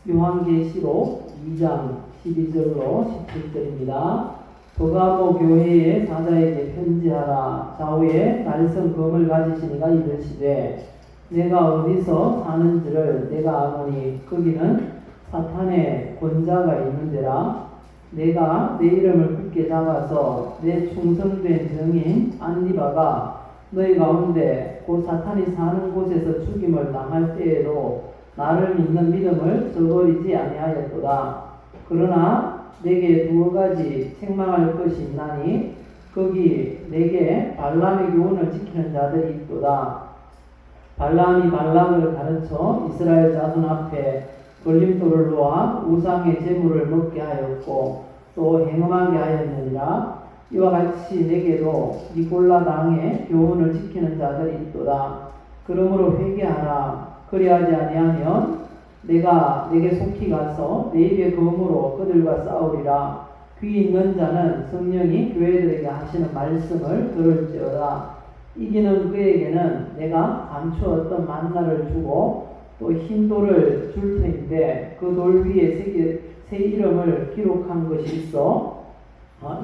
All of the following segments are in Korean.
요한계시록 2장 12절로 17절입니다. 버가모 교회의 사자에게 편지하라. 좌우에 날선 검을 가지시니가 이르시되 내가 어디서 사는지를 내가 아노니 거기는 사탄의 권자가 있는 데라. 내가 내 이름을 굳게 잡아서 내 충성된 증인 안디바가 너희 가운데 곧 사탄이 사는 곳에서 죽임을 당할 때에도 나를 믿는 믿음을 저버리지 아니하였도다. 그러나 내게 두 가지 책망할 것이 있나니 거기 내게 발람의 교훈을 지키는 자들이 있도다. 발람이 발락을 가르쳐 이스라엘 자손 앞에 걸림돌을 놓아 우상의 제물을 먹게 하였고 또 행음하게 하였느니라. 이와 같이 내게도 니골라 당의 교훈을 지키는 자들이 있도다. 그러므로 회개하라. 그리하지 아니하면 내가 내게 속히 가서 내 입의 검으로 그들과 싸우리라. 귀 있는 자는 성령이 교회들에게 하시는 말씀을 들을지어다. 이기는 그에게는 내가 감추었던 만나를 주고 또 흰 돌을 줄 터인데 그 돌 위에 새 이름을 기록한 것이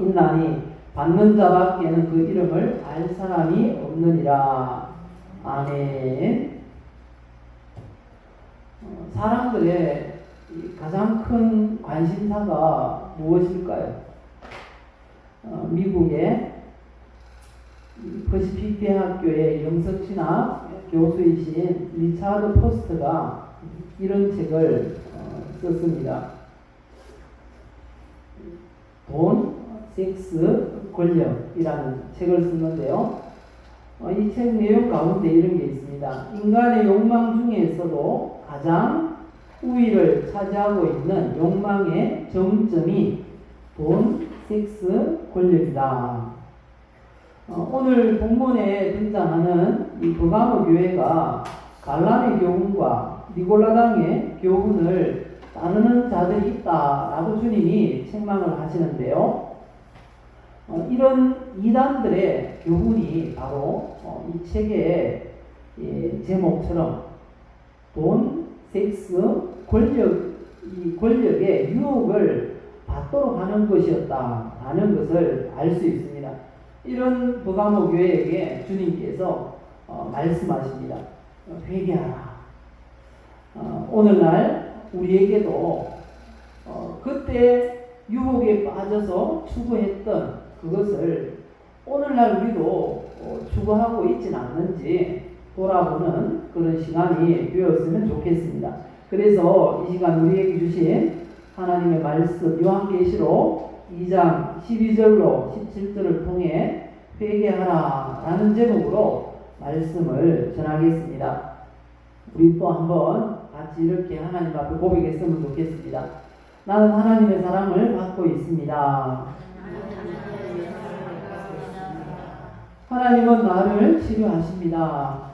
있나니 받는 자밖에는 그 이름을 알 사람이 없느니라. 아멘. 사람들의 가장 큰 관심사가 무엇일까요? 미국의 퍼시픽 대학교의 영성신학 교수이신 리차드 포스트가 이런 책을 썼습니다. 돈, 섹스, 권력이라는 책을 썼는데요. 이 책 내용 가운데 이런 게 있습니다. 인간의 욕망 중에서도 가장 우위를 차지하고 있는 욕망의 정점이 돈, 섹스, 권력이다. 오늘 본문에 등장하는 이 버가모 교회가 발람의 교훈과 니골라당의 교훈을 따르는 자들이 있다라고 주님이 책망을 하시는데요. 이런 이단들의 교훈이 바로 이 책의 제목처럼 돈, 섹스, 이 권력의 유혹을 받도록 하는 것이었다라는 것을 알 수 있습니다. 이런 버가모 교회에게 주님께서 말씀하십니다. 회개하라. 오늘날 우리에게도 그때 유혹에 빠져서 추구했던 그것을 오늘날 우리도 추구하고 있지는 않는지 돌아보는 그런 시간이 되었으면 좋겠습니다. 그래서 이 시간 우리에게 주신 하나님의 말씀 요한계시록 2장 12절로 17절을 통해 회개하라 라는 제목으로 말씀을 전하겠습니다. 우리 또 한번 같이 이렇게 하나님 앞에 고백했으면 좋겠습니다. 나는 하나님의 사랑을 받고 있습니다. 하나님은 나를 치료하십니다.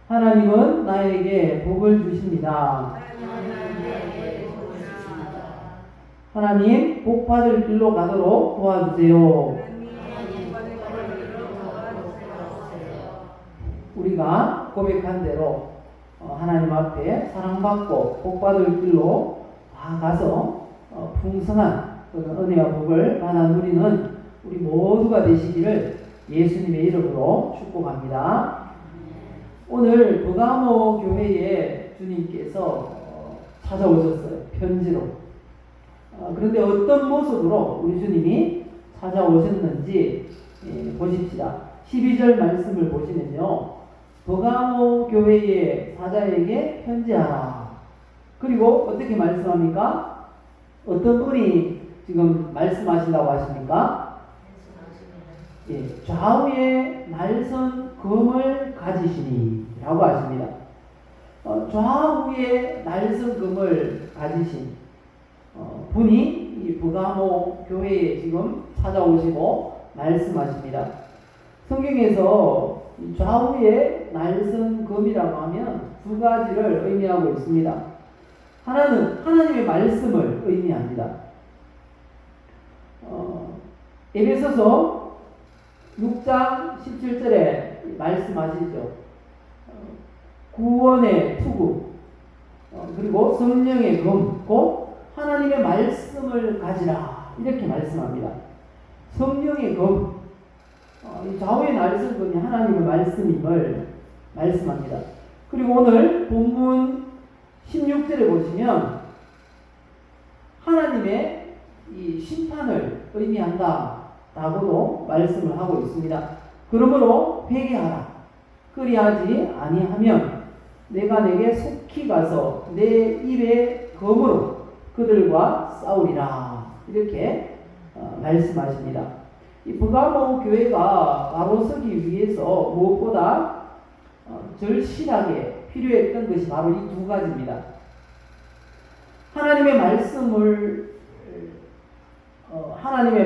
하나님은 나에게 복을 주십니다. 하나님, 복 받을 길로 가도록 도와주세요. 우리가 고백한 대로 하나님 앞에 사랑받고 복 받을 길로 가서 풍성한 은혜와 복을 받아 누리는 우리 모두가 되시기를 예수님의 이름으로 축복합니다. 오늘 버가모 교회에 주님께서 찾아오셨어요. 편지로. 그런데 어떤 모습으로 우리 주님이 찾아오셨는지 보십시다. 12절 말씀을 보시면요. 버가모 교회의 사자에게 편지하라. 그리고 어떻게 말씀합니까? 어떤 분이 지금 말씀하신다고 하십니까? 좌우에 날선 검을 가지시니 라고 하십니다. 좌우에 날선 검을 가지신 분이 이 버가모 교회에 지금 찾아오시고 말씀하십니다. 성경에서 좌우에 날선 검이라고 하면 두 가지를 의미하고 있습니다. 하나는 하나님의 말씀을 의미합니다. 에베소서 6장 17절에 말씀하시죠. 구원의 투구, 그리고 성령의 검, 곧 하나님의 말씀을 가지라 이렇게 말씀합니다. 성령의 검, 이 좌우의 날성검이 하나님의 말씀임을 말씀합니다. 그리고 오늘 본문 16절에 보시면 하나님의 이 심판을 의미한다 라고도 말씀을 하고 있습니다. 그러므로 회개하라. 그리하지 아니하면 내가 내게 속히 가서 내 입의 검으로 그들과 싸우리라. 이렇게 말씀하십니다. 이 버가모 교회가 바로 서기 위해서 무엇보다 절실하게 필요했던 것이 바로 이 두 가지입니다. 하나님의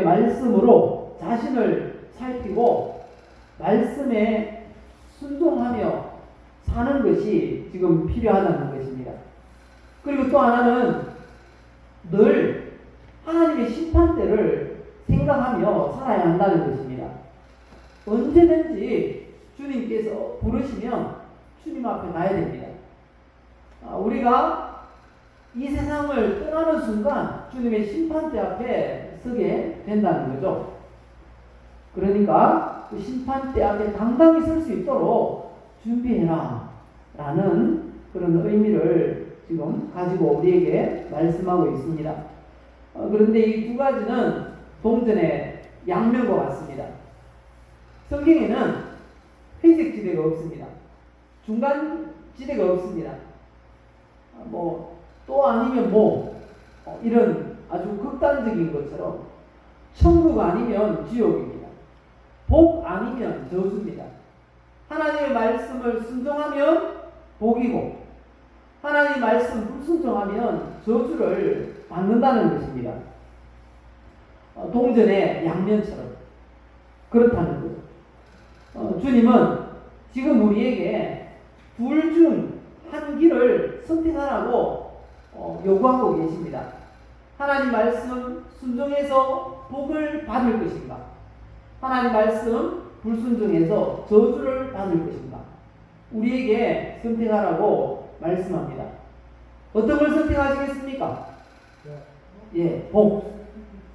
말씀으로 자신을 살피고 말씀에 순종하며 사는 것이 지금 필요하다는 것입니다. 그리고 또 하나는 늘 하나님의 심판대를 생각하며 살아야 한다는 것입니다. 언제든지 주님께서 부르시면 주님 앞에 가야 됩니다. 우리가 이 세상을 떠나는 순간 주님의 심판대 앞에 서게 된다는 거죠. 그러니까 그 심판대 앞에 당당히 설 수 있도록 준비해라 라는 그런 의미를 지금 가지고 우리에게 말씀하고 있습니다. 그런데 이 두 가지는 동전의 양면과 같습니다. 성경에는 회색 지대가 없습니다. 중간 지대가 없습니다. 또 아니면 이런 아주 극단적인 것처럼 천국 아니면 지옥입니다. 복 아니면 저주입니다. 하나님의 말씀을 순종하면 복이고 하나님의 말씀 불순종하면 저주를 받는다는 것입니다. 동전의 양면처럼 그렇다는 거죠. 주님은 지금 우리에게 둘 중 한 길을 선택하라고 요구하고 계십니다. 하나님 말씀 순종해서 복을 받을 것인가? 하나님 말씀 불순종해서 저주를 받을 것인가? 우리에게 선택하라고 말씀합니다. 어떤 걸 선택하시겠습니까? 복.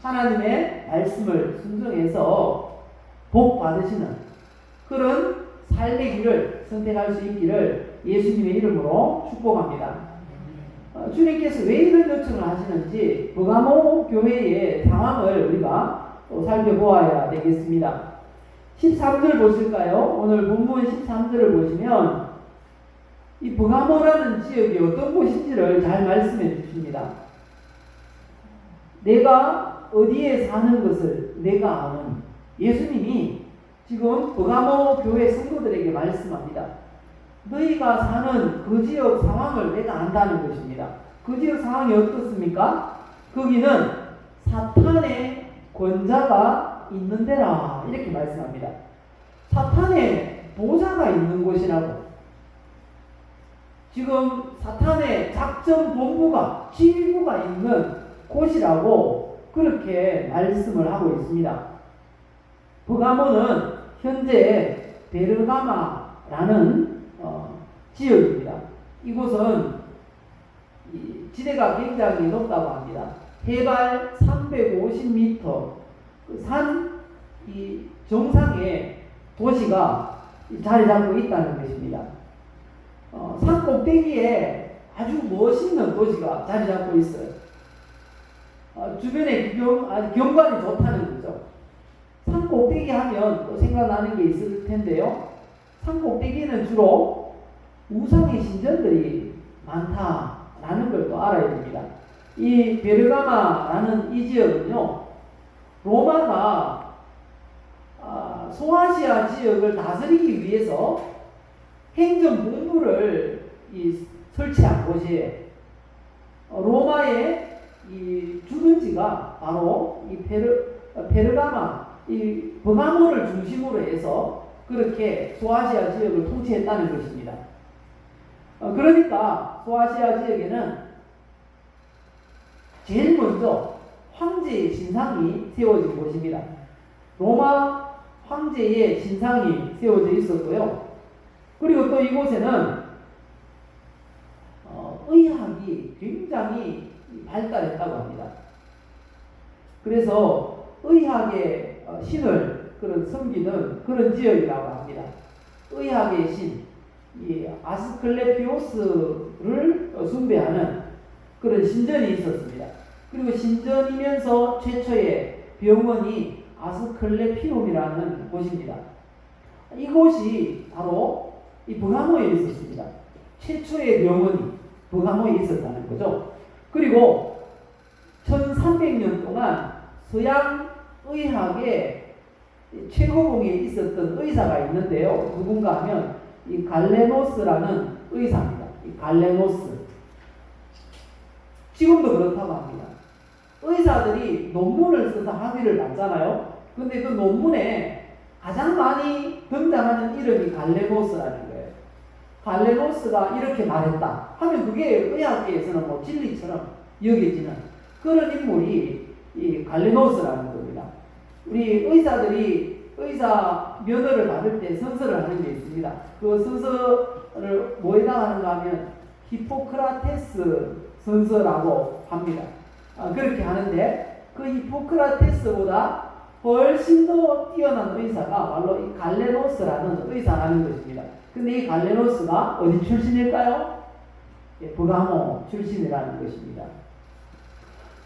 하나님의 말씀을 순종해서 복 받으시는 그런 삶의 길을 선택할 수 있기를 예수님의 이름으로 축복합니다. 주님께서 왜 이런 요청을 하시는지 버가모 교회의 상황을 우리가 또 살펴보아야 되겠습니다. 13절 보실까요? 오늘 본문 13절을 보시면 이 버가모라는 지역이 어떤 곳인지를 잘 말씀해 주십니다. 내가 어디에 사는 것을 내가 아는 예수님이 지금 버가모 교회 성도들에게 말씀합니다. 너희가 사는 그 지역 상황을 내가 안다는 것입니다. 그 지역 상황이 어떻습니까? 거기는 사탄의 권자가 있는 데라 이렇게 말씀합니다. 사탄의 보좌가 있는 곳이라고. 지금 사탄의 작전 본부가 지휘부가 있는 곳이라고 그렇게 말씀을 하고 있습니다. 버가모는 현재 베르가마라는 지역입니다. 이곳은 지대가 굉장히 높다고 합니다. 해발 350m 산 정상에 도시가 자리 잡고 있다는 것입니다. 산 꼭대기에 아주 멋있는 도시가 자리 잡고 있어요. 주변에 경관이 좋다는 거죠. 산 꼭대기 하면 또 생각나는 게 있을 텐데요. 산 꼭대기는 주로 우상의 신전들이 많다라는 걸 또 알아야 됩니다. 이 베르가마라는 이 지역은요, 로마가 소아시아 지역을 다스리기 위해서 행정본부를 설치한 곳이에요. 로마의 이 주둔지가 바로 이 베르가마, 이 버가모를 중심으로 해서 그렇게 소아시아 지역을 통치했다는 것입니다. 그러니까 소아시아 지역에는 제일 먼저 황제의 신상이 세워진 곳입니다. 로마 황제의 신상이 세워져 있었고요. 그리고 또 이곳에는 의학이 의학이 굉장히 발달했다고 합니다. 그래서 의학의 신을 그런 섬기는 그런 지역이라고 합니다. 의학의 신, 이 아스클레피오스를 숭배하는 그런 신전이 있었습니다. 그리고 신전이면서 최초의 병원이 아스클레피움이라는 곳입니다. 이곳이 바로 이 버가모에 있었습니다. 최초의 병원이 버가모에 있었다는 거죠. 그리고 1300년 동안 서양 의학의 최고봉에 있었던 의사가 있는데요. 누군가 하면 이 갈레노스라는 의사입니다. 이 갈레노스. 지금도 그렇다고 합니다. 의사들이 논문을 써서 학위를 받잖아요. 근데 그 논문에 가장 많이 등장하는 이름이 갈레노스라는 거예요. 갈레노스가 이렇게 말했다 하면 그게 의학계에서는 뭐 진리처럼 여겨지는 그런 인물이 이 갈레노스라는 겁니다. 우리 의사들이 의사 면허를 받을 때 선서를 하는 게 있습니다. 그 선서를 뭐에다 하는가 하면 히포크라테스 선서라고 합니다. 그렇게 하는데 그 히포크라테스보다 훨씬 더 뛰어난 의사가 바로 이 갈레노스라는 의사라는 것입니다. 근데 이 갈레노스가 어디 출신일까요? 버가모 출신이라는 것입니다.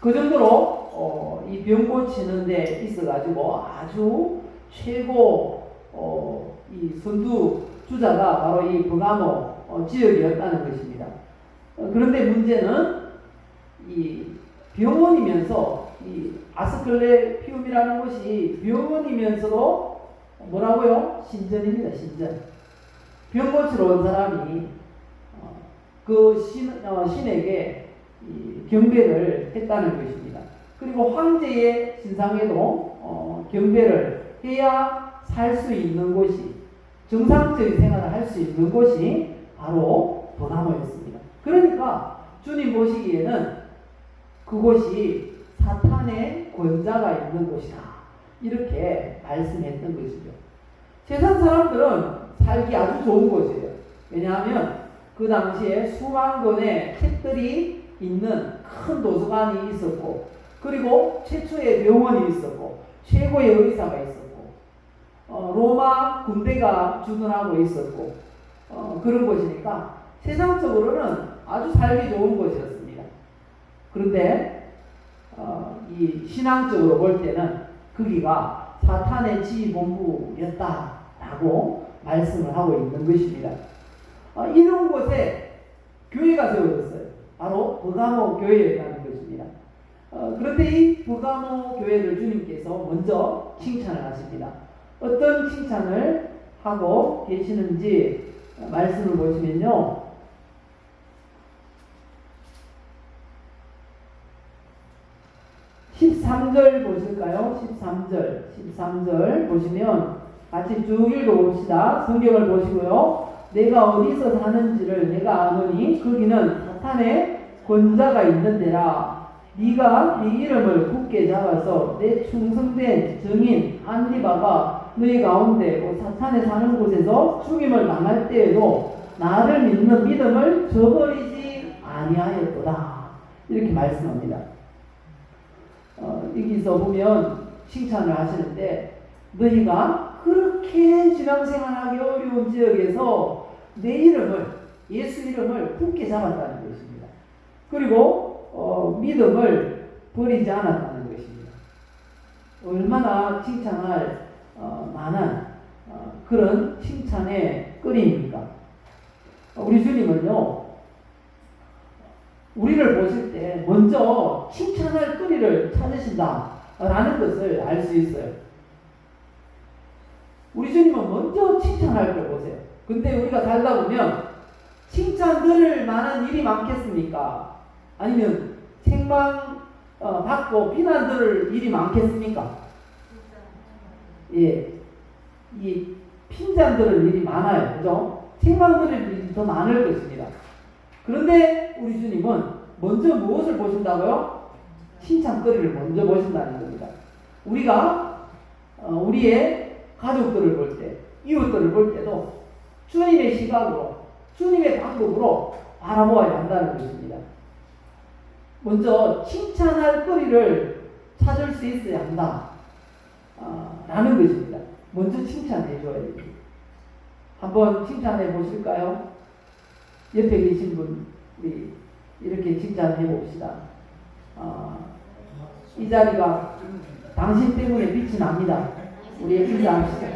그 정도로 이 병 고치는 데 있어가지고 아주 최고 이 선두 주자가 바로 이 버가모 지역이었다는 것입니다. 그런데 문제는 이 병원이면서 이 아스클레피움이라는 것이 병원이면서도 뭐라고요? 신전입니다. 신전. 병 고치러 온 사람이 그 신에게 이 경배를 했다는 것입니다. 그리고 황제의 신상에도 경배를 해야 살 수 있는 곳이, 정상적인 생활을 할 수 있는 곳이 바로 버가모였습니다. 그러니까 주님 보시기에는 그곳이 사탄의 권자가 있는 곳이다, 이렇게 말씀했던 것이죠. 세상 사람들은 살기 아주 좋은 곳이에요. 왜냐하면 그 당시에 수만 권의 책들이 있는 큰 도서관이 있었고, 그리고 최초의 병원이 있었고, 최고의 의사가 있었고, 로마 군대가 주둔하고 있었고, 그런 곳이니까 세상적으로는 아주 살기 좋은 곳이었습니다. 그런데 이 신앙적으로 볼 때는 거기가 사탄의 지휘본부였다라고 말씀을 하고 있는 것입니다. 이런 곳에 교회가 세워졌어요. 바로 버가모 교회였다는 것입니다. 그런데 이 버가모 교회를 주님께서 먼저 칭찬을 하십니다. 어떤 칭찬을 하고 계시는지 말씀을 보시면요. 13절 보실까요? 13절 보시면 같이 쭉 읽어봅시다. 성경을 보시고요. 내가 어디서 사는지를 내가 아노니 거기는 사탄의 권자가 있는 데라. 네가 네 이름을 굳게 잡아서 내 충성된 증인 안디바가 너희 가운데 사탄에 사는 곳에서 죽임을 당할 때에도 나를 믿는 믿음을 저버리지 아니하였도다. 이렇게 말씀합니다. 여기서 보면 칭찬을 하시는데, 너희가 그렇게 신앙생활하기 어려운 지역에서 내 이름을, 예수 이름을 굳게 잡았다는 것입니다. 그리고 믿음을 버리지 않았다는 것입니다. 얼마나 칭찬할 만한 그런 칭찬의 끓입니까? 우리 주님은요, 우리를 보실 때 먼저 칭찬할 거리를 찾으신다라는 것을 알 수 있어요. 우리 주님은 먼저 칭찬할 걸 보세요. 근데 우리가 살다 보면 칭찬 들을 만한 일이 많겠습니까? 아니면 책망 받고 비난 들을 일이 많겠습니까? 예, 이 핀잔 들을 일이 많아요. 그죠? 책망 들을 일이 더 많을 것입니다. 그런데 우리 주님은 먼저 무엇을 보신다고요? 칭찬거리를 먼저 보신다는 겁니다. 우리가 우리의 가족들을 볼 때, 이웃들을 볼 때도 주님의 시각으로, 주님의 방법으로 바라보아야 한다는 것입니다. 먼저 칭찬할 거리를 찾을 수 있어야 한다. 라는 것입니다. 먼저 칭찬해 줘야 됩니다. 한번 칭찬해 보실까요? 옆에 계신 분, 우리 이렇게 칭찬해 봅시다. 이 자리가 당신 때문에 빛이 납니다. 우리 인사합시다.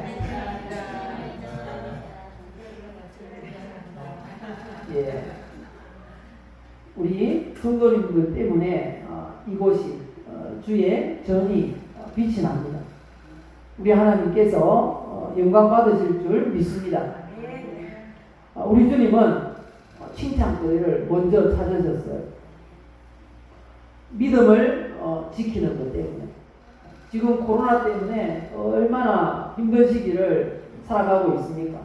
예. 우리 성도님들 때문에 이곳이 주의 전이 빛이 납니다. 우리 하나님께서 영광 받으실 줄 믿습니다. 우리 주님은 칭찬거리를 먼저 찾으셨어요. 믿음을 지키는 것 때문에. 지금 코로나 때문에 얼마나 힘든 시기를 살아가고 있습니까?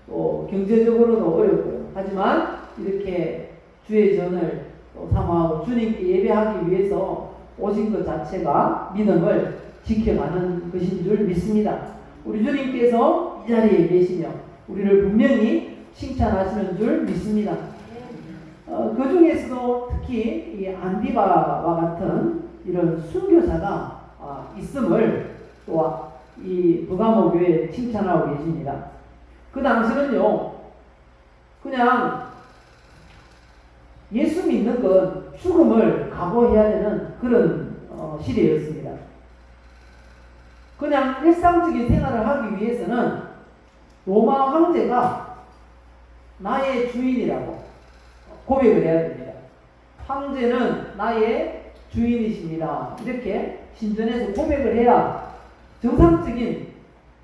또 경제적으로도 어렵고요. 하지만 이렇게 주의 전을 사모하고 주님께 예배하기 위해서 오신 것 자체가 믿음을 지켜가는 것인 줄 믿습니다. 우리 주님께서 이 자리에 계시며 우리를 분명히 칭찬하시는 줄 믿습니다. 그 중에서도 특히 이 안디바와 같은 이런 순교자가 있음을 또 이 버가모 교회에 칭찬하고 계십니다. 그 당시는요, 그냥 예수 믿는 건 죽음을 각오해야 되는 그런 시대였습니다. 그냥 일상적인 생활을 하기 위해서는 로마 황제가 나의 주인이라고 고백을 해야 됩니다. 황제는 나의 주인이십니다. 이렇게 신전에서 고백을 해야 정상적인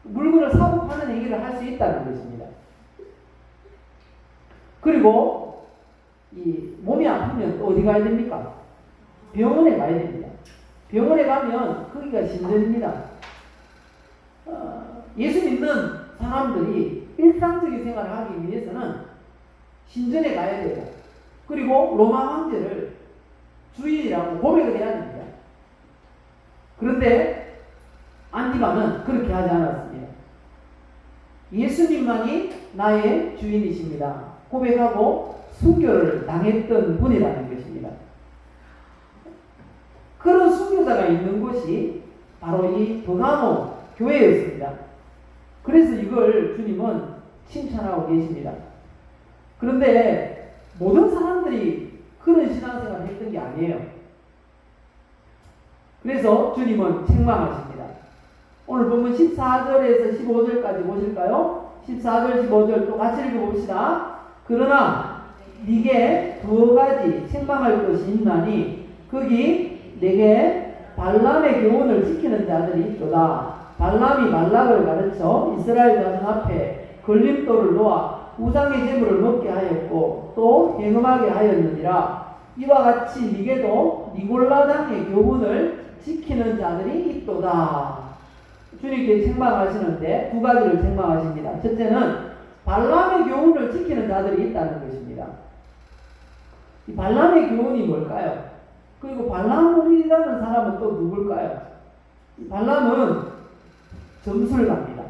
물건을 사고 파는 행위를 할 수 있다는 것입니다. 그리고 이 몸이 아프면 어디 가야 됩니까? 병원에 가야 됩니다. 병원에 가면 거기가 신전입니다. 예수 믿는 사람들이 일상적인 생활을 하기 위해서는 신전에 가야 되고, 그리고 로마 황제를 주인이라고 고백을 해야 됩니다. 그런데 안디바는 그렇게 하지 않았습니다. 예수님만이 나의 주인이십니다. 고백하고 순교를 당했던 분이라는 것입니다. 그런 순교자가 있는 곳이 바로 이 버가모 교회였습니다. 그래서 이걸 주님은 칭찬하고 계십니다. 그런데 모든 사람들이 그런 신앙생활을 했던 게 아니에요. 그래서 주님은 책망하십니다. 오늘 보면 14절에서 15절까지 보실까요? 14절, 15절 또 같이 읽어봅시다. 그러나 네게 두 가지 책망할 것이 있나니 거기 내게 발람의 교훈을 지키는 자들이 있도다. 발람이 발락을 가르쳐 이스라엘 자손 앞에 걸림돌을 놓아 우상의 제물을 먹게 하였고 또 행음하게 하였느니라. 이와 같이 네게도 니골라당의 교훈을 지키는 자들이 있도다. 주님께 책망하시는데 두 가지를 책망하십니다. 첫째는 발람의 교훈을 지키는 자들이 있다는 것입니다. 이 발람의 교훈이 뭘까요? 그리고 발람이라는 사람은 또 누굴까요? 이 발람은 점술가입니다.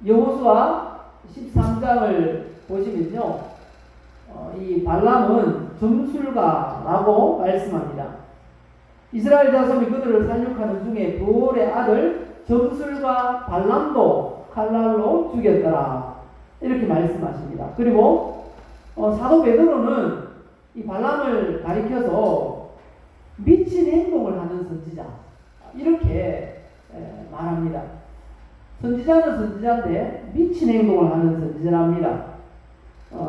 여호수아 13장을 보시면요, 이 발람은 점술가라고 말씀합니다. 이스라엘 자손이 그들을 살육하는 중에 부올의 아들 점술가 발람도 칼날로 죽였더라. 이렇게 말씀하십니다. 그리고 사도 베드로는 이 발람을 가리켜서 미친 행동을 하는 선지자, 이렇게 말합니다. 선지자는 선지자인데 미친 행동을 하는 선지자랍니다.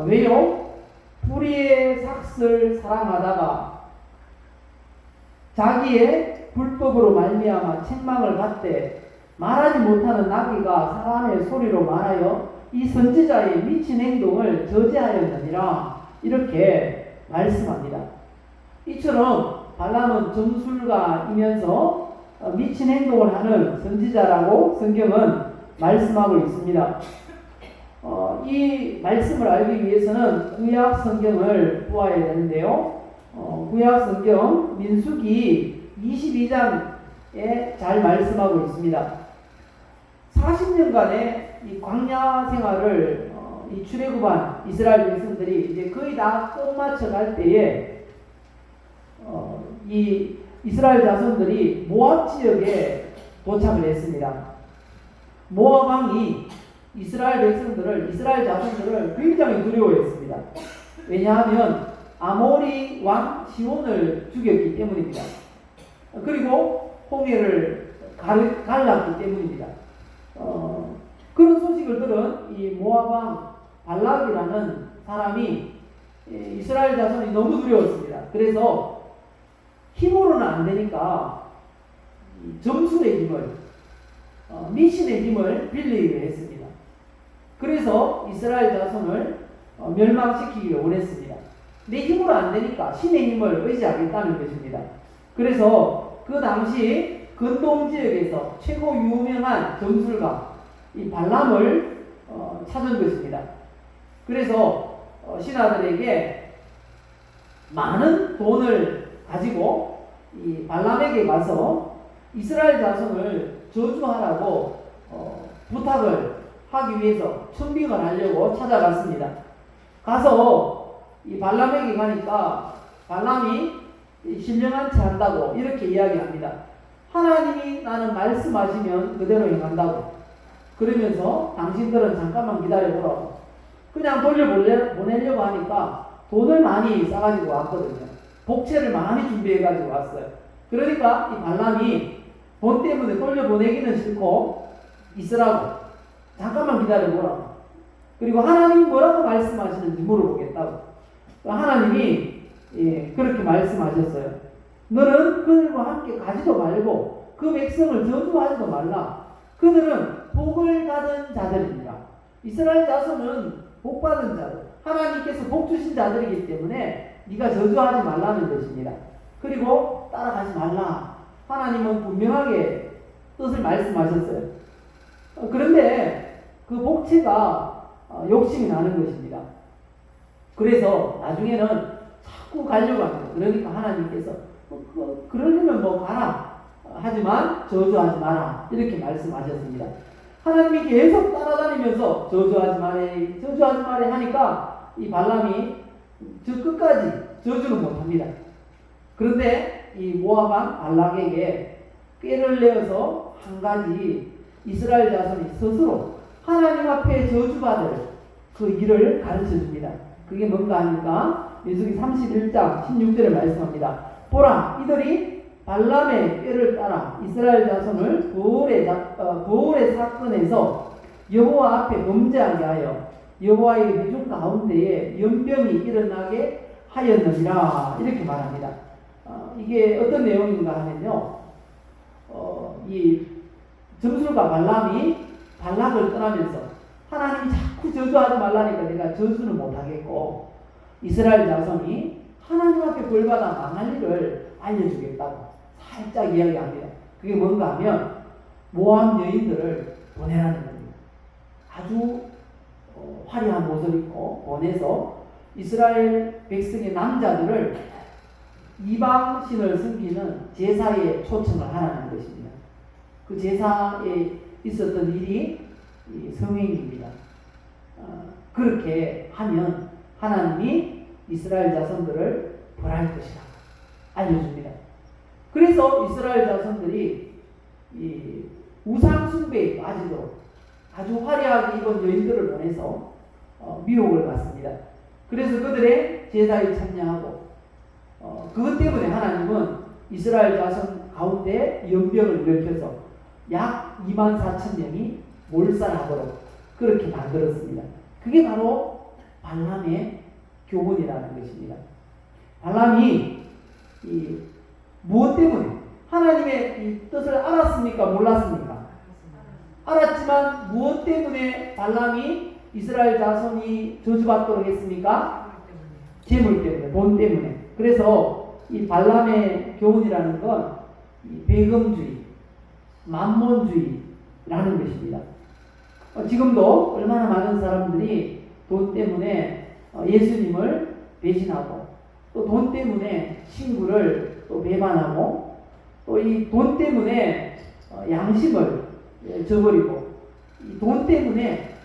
왜요? 불의의 삭슬 사랑하다가 자기의 불법으로 말미암아 책망을 받되 말하지 못하는 나귀가 사람의 소리로 말하여 이 선지자의 미친 행동을 저지하였느니라. 이렇게 말씀합니다. 이처럼 발람은 점술가이면서 미친 행동을 하는 선지자라고 성경은 말씀하고 있습니다. 이 말씀을 알기 위해서는 구약 성경을 보아야 되는데요. 구약 성경 민수기 22장에 잘 말씀하고 있습니다. 40년간의 이 광야 생활을 이 출애굽한 이스라엘 백성들이 이제 거의 다 끝마쳐 갈 때에 이 이스라엘 자손들이 모압 지역에 도착을 했습니다. 모압 왕이 이스라엘 자손들을 굉장히 두려워했습니다. 왜냐하면 아모리 왕 시온을 죽였기 때문입니다. 그리고 홍해를 갈랐기 때문입니다. 그런 소식을 들은 이 모압 왕 발락이라는 사람이 이스라엘 자손이 너무 두려웠습니다. 그래서 힘으로는 안 되니까 점술의 힘을, 미신의 힘을 빌리기로 했습니다. 그래서 이스라엘 자손을 멸망시키기를 원했습니다. 내 힘으로 안 되니까 신의 힘을 의지하겠다는 것입니다. 그래서 그 당시 근동 지역에서 최고 유명한 점술가 이 발람을 찾은 것입니다. 그래서 신하들에게 많은 돈을 가지고 이 발람에게 가서 이스라엘 자손을 저주하라고 부탁을 하기 위해서 청빙을 하려고 찾아갔습니다. 가서 이 발람에게 가니까 발람이 신령한 채 한다고 이렇게 이야기합니다. 하나님이 나는 말씀하시면 그대로 행한다고. 그러면서 당신들은 잠깐만 기다려보라고. 그냥 돌려보내려고 하니까 돈을 많이 싸가지고 왔거든요. 복채를 많이 준비해가지고 왔어요. 그러니까 이 발람이 돈 때문에 돌려보내기는 싫고 있으라고. 잠깐만 기다려보라고. 그리고 하나님이 뭐라고 말씀하시는지 물어보겠다고. 하나님이 그렇게 말씀하셨어요. 너는 그들과 함께 가지도 말고 그 백성을 저주하지도 말라. 그들은 복을 받은 자들입니다. 이스라엘 자손은 복 받은 자들, 하나님께서 복 주신 자들이기 때문에 네가 저주하지 말라는 것입니다. 그리고 따라가지 말라. 하나님은 분명하게 뜻을 말씀하셨어요. 그런데 그 복체가 욕심이 나는 것입니다. 그래서 나중에는 자꾸 가려고 합니다. 그러니까 하나님께서 그러려면 뭐 가라. 하지만 저주하지 마라. 이렇게 말씀하셨습니다. 하나님이 계속 따라다니면서 저주하지 마래 하니까 이 발람이 저 끝까지 저주는 못합니다. 그런데 이 모압 왕 발락에게 꾀를 내어서 한 가지 이스라엘 자손이 스스로 하나님 앞에 저주받을 그 일을 가르쳐 줍니다. 그게 뭔가 하니까 민수기 31장 16절에 말씀합니다. 보라, 이들이 발람의 꾀를 따라 이스라엘 자손을 부올의 사건에서 여호와 앞에 범죄하게 하여 여호와의 회중 가운데에 연병이 일어나게 하였느니라. 이렇게 말합니다. 이게 어떤 내용인가 하면요, 이 점술가 발람이 발락을 떠나면서 하나님이 자꾸 저주하지 말라니까 내가 저주는 못하겠고 이스라엘 자손이 하나님 앞에 벌받아 망할 일을 알려주겠다고 살짝 이야기합니다. 그게 뭔가 하면 모압 여인들을 보내라는 겁니다. 아주 화려한 옷을 입고 보내서 이스라엘 백성의 남자들을 이방신을 섬기는 제사에 초청을 하라는 것입니다. 그 제사에 있었던 일이 성행입니다. 그렇게 하면 하나님이 이스라엘 자손들을 벌할 것이다 알려줍니다. 그래서 이스라엘 자손들이 이 우상 숭배에 빠지도록 아주 화려하게 입은 여인들을 보내서 미혹을 받습니다. 그래서 그들의 제사에 참여하고 그것 때문에 하나님은 이스라엘 자손 가운데 연병을 일으켜서 약 24,000명이 몰살하도록 그렇게 만들었습니다. 그게 바로 발람의 교훈이라는 것입니다. 발람이 무엇 때문에 하나님의 이 뜻을 알았습니까? 몰랐습니까? 알았지만 무엇 때문에 발람이 이스라엘 자손이 저주받도록 했습니까? 재물 때문에, 돈 때문에. 그래서 이 발람의 교훈이라는 건 배금주의, 만몬주의라는 것입니다. 지금도 얼마나 많은 사람들이 돈 때문에 예수님을 배신하고 또 돈 때문에 친구를 또 배반하고 또 이 돈 때문에 양심을 저버리고 이 돈 때문에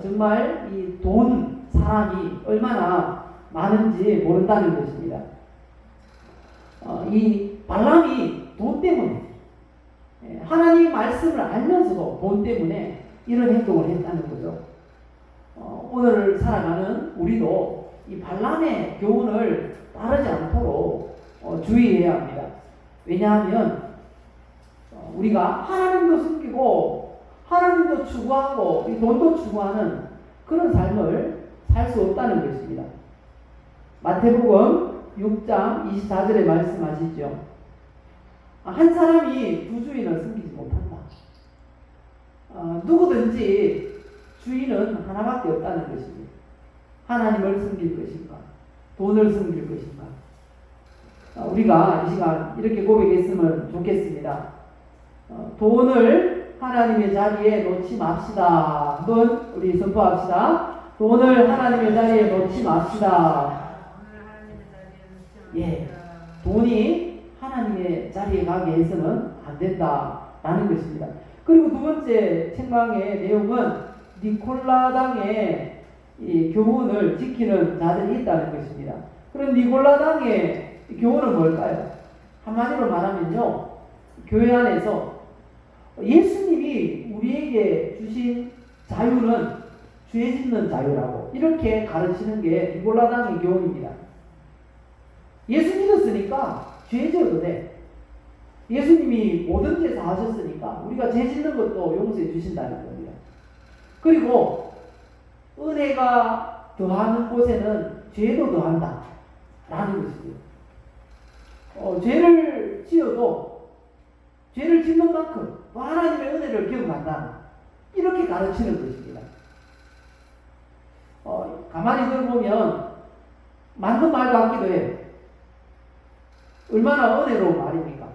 정말 이 돈 사람이 얼마나 많은지 모른다는 것입니다. 이 발람이 돈 때문에 하나님 말씀을 알면서도 돈 때문에 이런 행동을 했다는 거죠. 오늘 살아가는 우리도 이 발람의 교훈을 따르지 않도록 주의해야 합니다. 왜냐하면 우리가 하나님도 숨기고 하나님도 추구하고 이 돈도 추구하는 그런 삶을 살 수 없다는 것입니다. 마태복음 6장 24절에 말씀하시죠. 한 사람이 두 주인을 숨기지 못한다. 누구든지 주인은 하나밖에 없다는 것입니다. 하나님을 숨길 것인가, 돈을 숨길 것인가. 우리가 이 시간 이렇게 고백했으면 좋겠습니다. 돈을 하나님의 자리에 놓지 맙시다. 한번 우리 선포합시다. 돈을 하나님의 자리에 놓지 맙시다. 예, 돈이 하나님의 자리에 가게 해서는 안 된다라는 것입니다. 그리고 두 번째 책망의 내용은 니콜라당의 이 교훈을 지키는 자들이 있다는 것입니다. 그럼 니콜라당의 교훈은 뭘까요? 한마디로 말하면요, 교회 안에서 예수님이 우리에게 주신 자유는 죄 짓는 자유라고 이렇게 가르치는 게 니콜라당의 교훈입니다. 예수 믿었으니까 죄 지어도 돼. 예수님이 모든 죄 다 하셨으니까 우리가 죄 짓는 것도 용서해 주신다는 겁니다. 그리고 은혜가 더하는 곳에는 죄도 더한다 라는 것입니다. 죄를 지어도 죄를 짓는 만큼 하나님의 은혜를 기억한다, 이렇게 가르치는 것입니다. 가만히 들어보면 맞는 말 같기도 해요. 얼마나 은혜로운 말입니까?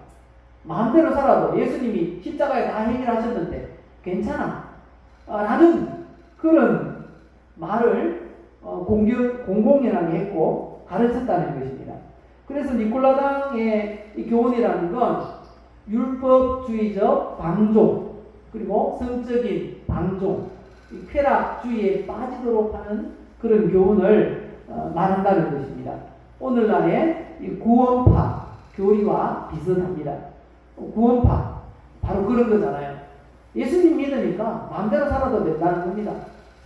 마음대로 살아도 예수님이 십자가에 다 해결하셨는데 괜찮아 라는 그런 말을 공공연하게 했고 가르쳤다는 것입니다. 그래서 니콜라당의 이 교훈이라는 건 율법주의적 방종, 그리고 성적인 방종, 이 쾌락주의에 빠지도록 하는 그런 교훈을 말한다는 것입니다. 오늘날의 이 구원파 교리와 비슷합니다. 구원파 바로 그런 거잖아요. 예수님 믿으니까 마음대로 살아도 된다는 겁니다.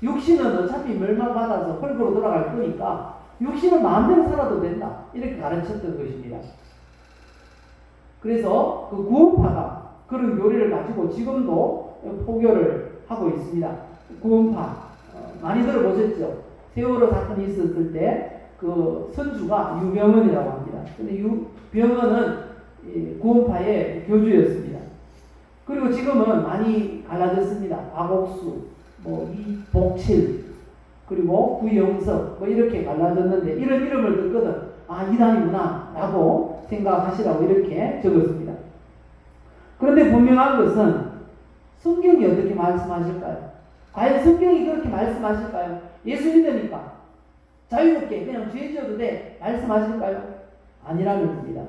육신은 어차피 멸망받아서 헐거로 돌아갈 거니까 육신은 마음대로 살아도 된다, 이렇게 가르쳤던 것입니다. 그래서 그 구원파가 그런 교리를 가지고 지금도 포교를 하고 있습니다. 구원파 많이 들어보셨죠? 세월호 사건이 있었을 때 그 선주가 유병헌이라고 합니다. 근데 유병헌은 구원파의 교주였습니다. 그리고 지금은 많이 갈라졌습니다. 박옥수, 이복칠, 그리고 구영석 이렇게 갈라졌는데, 이런 이름을 듣거든 이단이구나 라고 생각하시라고 이렇게 적었습니다. 그런데 분명한 것은 성경이 어떻게 말씀하실까요? 과연 성경이 그렇게 말씀하실까요? 예수 믿으니까 자유롭게 그냥 죄 지어도 돼 말씀하실까요? 아니라는 겁니다.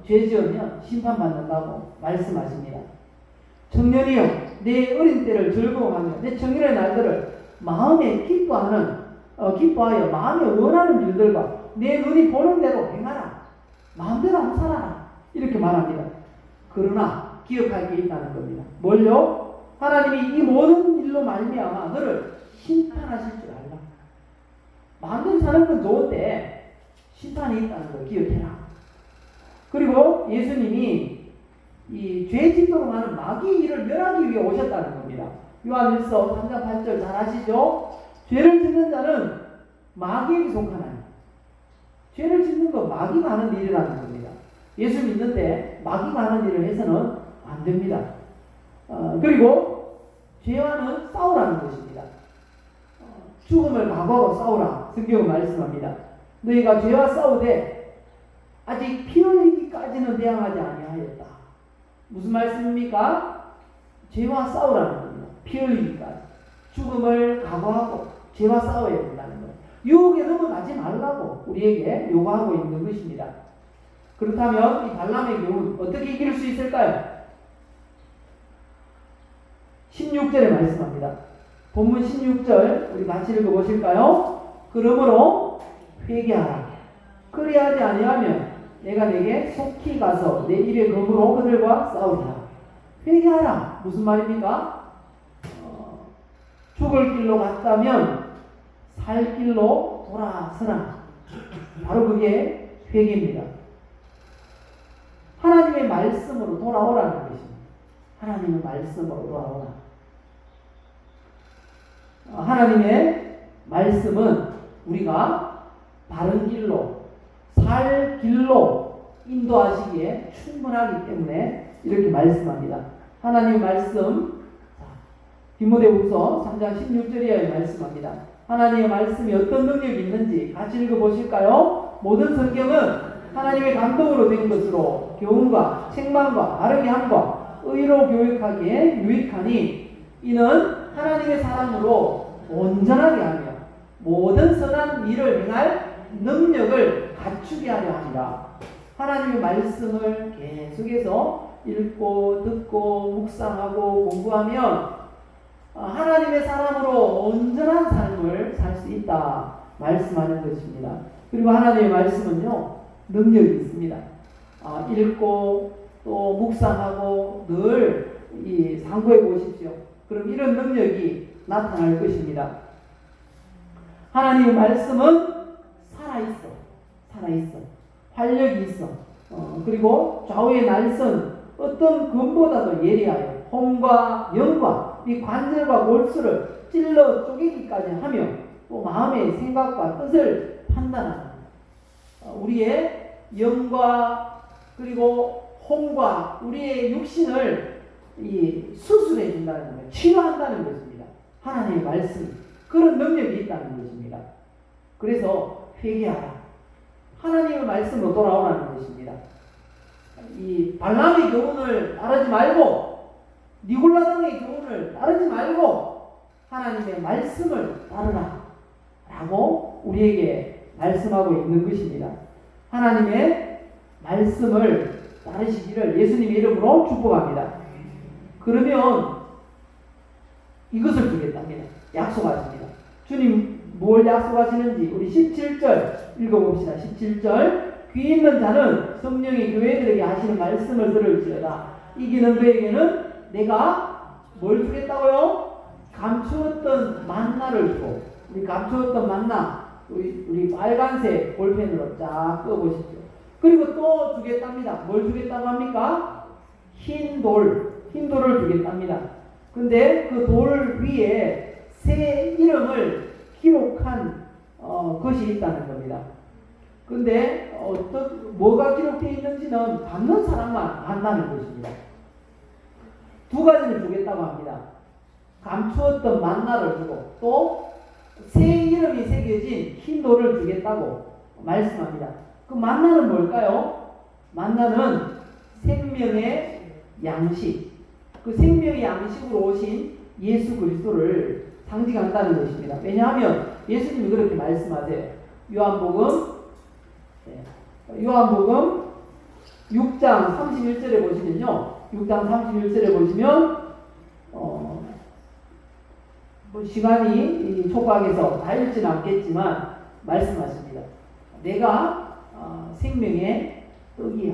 죄 지으면 심판받는다고 말씀하십니다. 청년이여, 내 어린 때를 즐거워하며 내 청년의 날들을 마음에 기뻐하여 마음에 원하는 일들과 내 눈이 보는 대로 행하라. 마음대로 한번 살아라. 이렇게 말합니다. 그러나 기억할 게 있다는 겁니다. 뭘요? 하나님이 이 모든 일로 말미암아 너를 심판하실 줄 알라. 마음대로 사는 건 좋은데 심판이 있다는 걸 기억해라. 그리고 예수님이 이 죄 짓도록 하는 마귀 일을 멸하기 위해 오셨다는 겁니다. 요한일서 3장 8절 잘 아시죠? 죄를 짓는 자는 마귀에게 속하나니. 죄를 짓는 건 마귀가 하는 일이라는 겁니다. 예수 믿는데 마귀가 하는 일을 해서는 안 됩니다. 그리고 죄와는 싸우라는 것입니다. 죽음을 각오하고 싸우라 성경은 말씀합니다. 너희가 죄와 싸우되 아직 피 흘리기까지는 대항하지 아니하였다. 무슨 말씀입니까? 죄와 싸우라는 겁니다. 피 흘리기까지. 죽음을 각오하고 죄와 싸워야 된다는 거예요. 유혹에 넘어가지 말라고 우리에게 요구하고 있는 것입니다. 그렇다면 이 발람의 교훈 어떻게 이길 수 있을까요? 16절에 말씀합니다. 본문 16절 우리 같이 읽어보실까요? 그러므로 회개하라. 그리하지 아니하면 내가 내게 속히 가서 내 입의 검으로 그들과 싸우리라. 회개하라. 무슨 말입니까? 죽을 길로 갔다면 살 길로 돌아서라. 바로 그게 회개입니다. 하나님의 말씀으로 돌아오라는 것입니다. 하나님의 말씀으로 돌아오라. 하나님의 말씀은 우리가 바른 길로, 살 길로 인도하시기에 충분하기 때문에 이렇게 말씀합니다. 하나님의 말씀, 디모데후서 3장 16절에 말씀합니다. 하나님의 말씀이 어떤 능력이 있는지 같이 읽어보실까요? 모든 성경은 하나님의 감동으로 된 것으로 교훈과 책망과 바르게 함과 의로 교육하기에 유익하니 이는 하나님의 사랑으로 온전하게 하며 모든 선한 일을 행할 능력을 갖추게 하려 합니다. 하나님의 말씀을 계속해서 읽고 듣고 묵상하고 공부하면 하나님의 사람으로 온전한 삶을 살 수 있다 말씀하는 것입니다. 그리고 하나님의 말씀은요 능력이 있습니다. 읽고 또 묵상하고 늘 상고해 보십시오. 그럼 이런 능력이 나타날 것입니다. 하나님의 말씀은 살아있어. 활력이 있어. 그리고 좌우의 날선 어떤 금보다도 예리하여 혼과 영과 이 관절과 골수를 찔러 쪼개기까지 하며 또 마음의 생각과 뜻을 판단하는 우리의 영과 그리고 혼과 우리의 육신을 수술해 준다는 거예요. 치료한다는 것입니다. 하나님의 말씀 그런 능력이 있다는 것입니다. 그래서 회개하라. 하나님의 말씀으로 돌아오라는 것입니다. 이 발람의 교훈을 따르지 말고 니골라당의 교훈을 따르지 말고 하나님의 말씀을 따르라 라고 우리에게 말씀하고 있는 것입니다. 하나님의 말씀을 따르시기를 예수님의 이름으로 축복합니다. 그러면 이것을 주겠답니다. 약속하십니다. 주님 뭘 약속하시는지 우리 17절 읽어봅시다. 17절 귀 있는 자는 성령이 교회들에게 하시는 말씀을 들을지어다. 이기는 그에게는 내가 뭘 주겠다고요? 감추었던 만나를 주고 우리 감추었던 만나 우리 빨간색 볼펜으로 쫙 꺼보십시오. 그리고 또 주겠답니다. 뭘 주겠다고 합니까? 흰 돌을 주겠답니다. 근데 그 돌 위에 새 이름을 기록한 것이 있다는 겁니다. 근데 뭐가 기록되어 있는지는 받는 사람만 안다는 것입니다. 두 가지를 주겠다고 합니다. 감추었던 만나를 주고 또 새 이름이 새겨진 흰 돌을 주겠다고 말씀합니다. 그 만나는 뭘까요? 만나는 생명의 양식. 그 생명의 양식으로 오신 예수 그리스도를 상징한다는 것입니다. 왜냐하면 예수님이 그렇게 말씀하세요. 요한복음 6장 31절에 보시면요. 6장 31절에 보시면 시간이 촉박해서 다 읽지는 않겠지만 말씀하십니다. 내가 생명의 떡이야.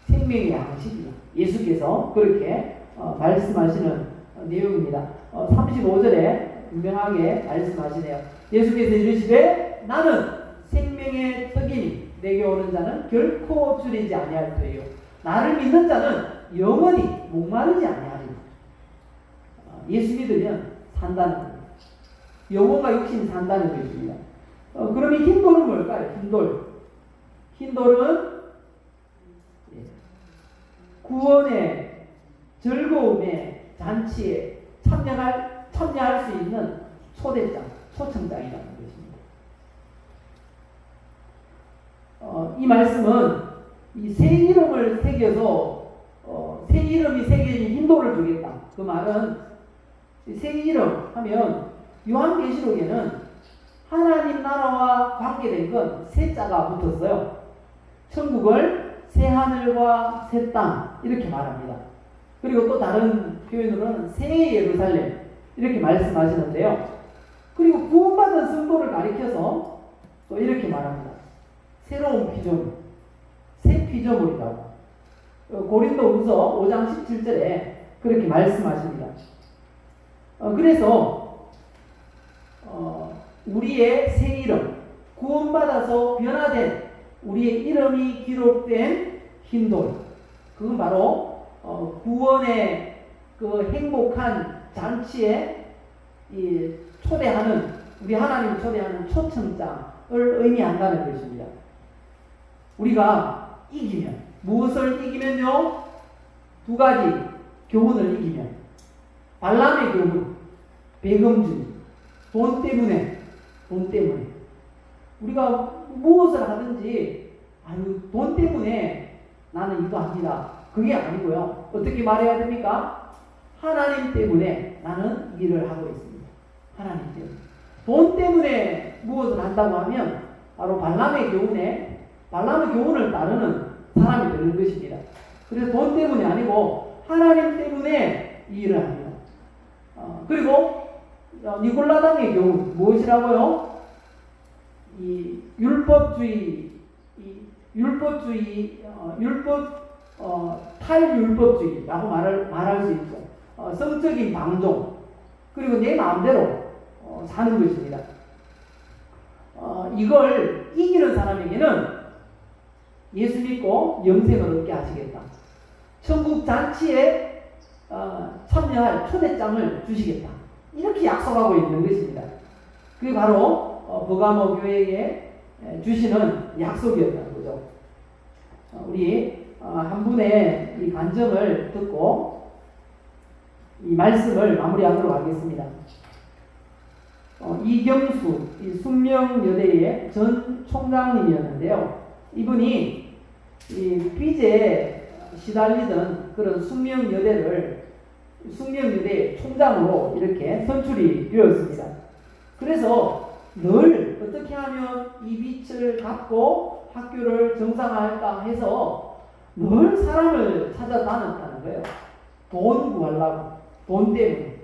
생명의 양식이야. 예수께서 그렇게 말씀하시는 내용입니다. 35절에 분명하게 말씀하시네요. 예수께서 이르시되 나는 생명의 떡이니 내게 오는 자는 결코 줄이지 아니할 터이요 나를 믿는 자는 영원히 목마르지 아니하리라. 예수 믿으면 산다는 거예요. 영혼과 육신이 산다는 것입니다. 그러면 흰돌은 뭘까요? 흰돌은 구원의 즐거움의 잔치에 참여할 수 있는 초청장이라는 것입니다. 이 말씀은 이 새 이름을 새겨서 새 이름이 새겨진 흰돌을 주겠다. 그 말은 새 이름 하면 요한계시록에는 하나님 나라와 관계된 건 새 자가 붙었어요. 천국을 새 하늘과 새 땅 이렇게 말합니다. 그리고 또 다른 표현으로는 새 예루살렘 이렇게 말씀하시는데요. 그리고 구원받은 성도를 가리켜서 또 이렇게 말합니다. 새로운 피조물, 새 피조물이라고. 고린도후서 5장 17절에 그렇게 말씀하십니다. 그래서 우리의 새 이름, 구원받아서 변화된 우리의 이름이 기록된 흰 돌, 그건 바로 구원의 그 행복한 잔치에 초대하는, 우리 하나님을 초대하는 초청장을 의미한다는 것입니다. 우리가 이기면, 무엇을 이기면요? 두 가지 교훈을 이기면, 발람의 교훈, 배금주의, 돈 때문에 우리가 무엇을 하든지 돈 때문에 나는 이거합니다. 그게 아니고요. 어떻게 말해야 됩니까? 하나님 때문에 나는 일을 하고 있습니다. 하나님 때문에. 돈 때문에 무엇을 한다고 하면 바로 발람의 교훈을 따르는 사람이 되는 것입니다. 그래서 돈 때문이 아니고 하나님 때문에 이 일을 합니다. 그리고 니골라당의 교훈 무엇이라고요? 이 율법주의, 탈율법주의라고 말할 수 있죠. 성적인 방종, 그리고 내 마음대로 사는 것입니다. 이걸 이기는 사람에게는 예수 믿고 영생을 얻게 하시겠다. 천국 잔치에 참여할 초대장을 주시겠다. 이렇게 약속하고 있는 것입니다. 그게 바로 버가모 교회에 주시는 약속이었다는 거죠. 우리 한 분의 이 간증을 듣고 이 말씀을 마무리하도록 하겠습니다. 이경수 숙명여대의 전 총장님이었는데요. 이분이 이 빚에 시달리던 그런 숙명여대 총장으로 이렇게 선출이 되었습니다. 그래서 늘 어떻게 하면 이 빚을 갚고 학교를 정상화할까 해서 늘 사람을 찾아다녔다는 거예요. 돈 구하려고, 돈 때문에.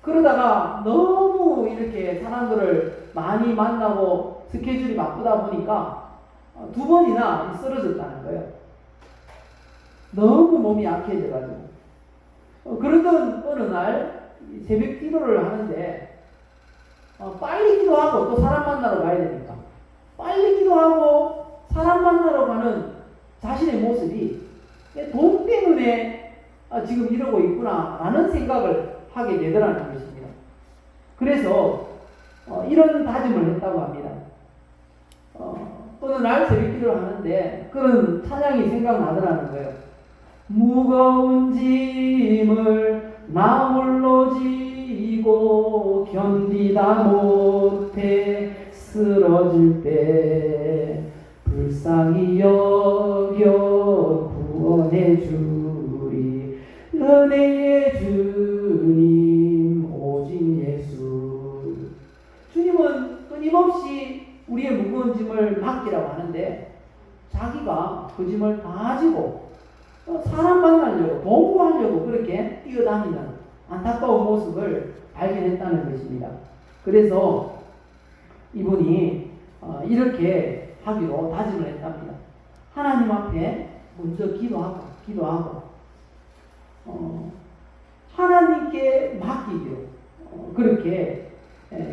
그러다가 너무 이렇게 사람들을 많이 만나고 스케줄이 바쁘다 보니까 2번이나 쓰러졌다는 거예요. 너무 몸이 약해져가지고. 그러던 어느 날 새벽 기도를 하는데 빨리 기도하고 또 사람 만나러 가야 되니까 빨리 기도하고 사람 만나러 가는 자신의 모습이 돈 때문에 지금 이러고 있구나 라는 생각을 하게 되더라는 것입니다. 그래서 이런 다짐을 했다고 합니다. 어느 날 새벽 기도를 하는데 그런 찬양이 생각나더라는 거예요. 무거운 짐을 나 홀로 지고 견디다 못해 쓰러질 때 불쌍히 여겨 구원해 주리 은혜의 주님 오직 예수. 주님은 끊임없이 우리의 무거운 짐을 맡기라고 하는데 자기가 그 짐을 다 지고 사람 만나려고 돈 구하려고 그렇게 뛰어다니는 안타까운 모습을 발견했다는 것입니다. 그래서 이분이 이렇게 하기로 다짐을 했답니다. 하나님 앞에 먼저 기도하고 하나님께 맡기기로 그렇게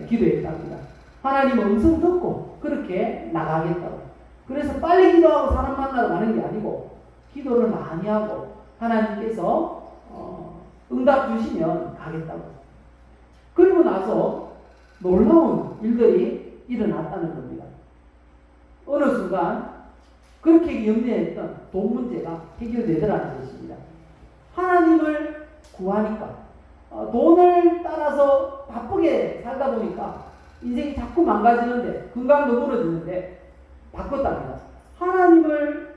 기도했답니다. 하나님 음성 듣고 그렇게 나가겠다고. 그래서 빨리 기도하고 사람 만나러 가는 게 아니고 기도를 많이 하고 하나님께서 응답 주시면 가겠다고. 그리고 나서 놀라운 일들이 일어났다는 겁니다. 어느 순간 그렇게 염려했던 돈 문제가 해결되더라는 것입니다. 하나님을 구하니까 돈을 따라서 바쁘게 살다 보니까 인생이 자꾸 망가지는데 건강도 무너지는데 바꿨답니다. 하나님을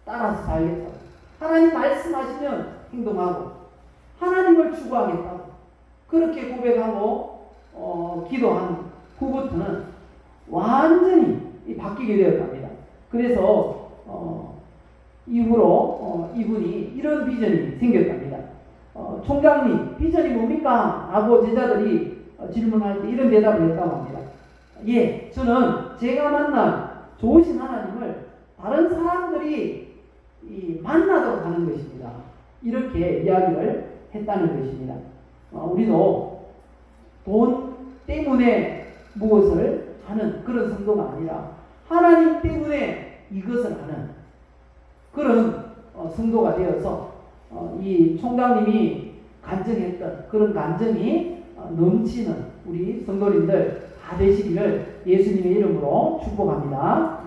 따라서 살겠다고. 하나님 말씀하시면 행동하고 하나님을 추구하겠다고 그렇게 고백하고 기도한 후부터는 완전히 바뀌게 되었답니다. 그래서 이후로 이분이 이런 비전이 생겼답니다. 총장님 비전이 뭡니까? 라고 제자들이 질문할 때 이런 대답을 했다고 합니다. 예, 저는 제가 만난 좋으신 하나님을 다른 사람들이 만나도록 하는 것입니다. 이렇게 이야기를 했다는 것입니다. 우리도 돈 때문에 무엇을 하는 그런 성도가 아니라 하나님 때문에 이것을 하는 그런 성도가 되어서 이 총장님이 간증했던 그런 간증이 넘치는 우리 성도님들 다 되시기를 예수님의 이름으로 축복합니다.